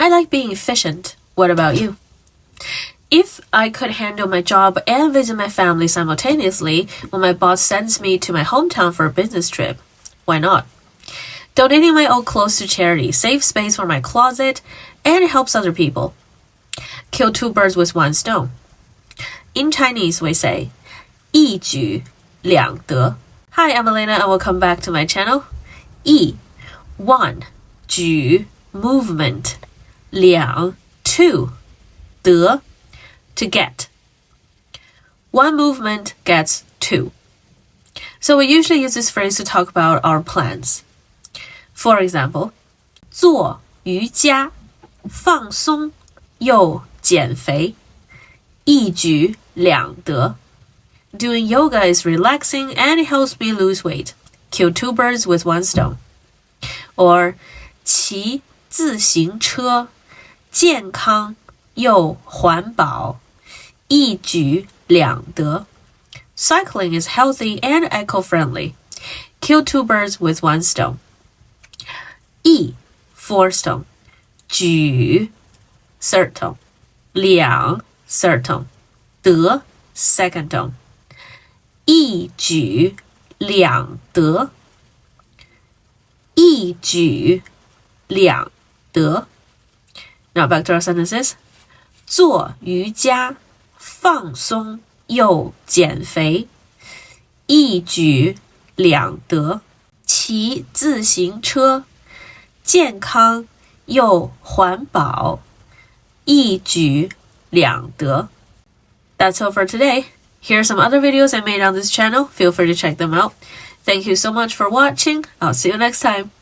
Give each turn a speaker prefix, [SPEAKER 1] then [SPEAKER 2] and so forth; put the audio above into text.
[SPEAKER 1] I like being efficient. What about you? If I could handle my job and visit my family simultaneously when my boss sends me to my hometown for a business trip, why not? Donating my old clothes to charity saves space for my closet and it helps other people. Kill two birds with one stone. In Chinese, we say, 一举两得. Hi, I'm Elena and welcome back to my channel. 一 one, 举 movement, 两 two, 得 to get. One movement gets two. So we usually use this phrase to talk about our plans. For example, 做瑜伽放松又减肥一举两得 Doing yoga is relaxing and it helps me lose weight. Kill two birds with one stone. Or 骑自行车健康又环保一举两得 Cycling is healthy and eco-friendly. Kill two birds with one stone. 一 four stone. 举 third tone. 两 third tone. 得 second tone. 一举两得一举两得 Now back to our sentences. 做瑜伽放松又减肥一举两得骑自行车健康又环保一举两得 That's all for today. Here are some other videos I made on this channel. Feel free to check them out. Thank you so much for watching. I'll see you next time.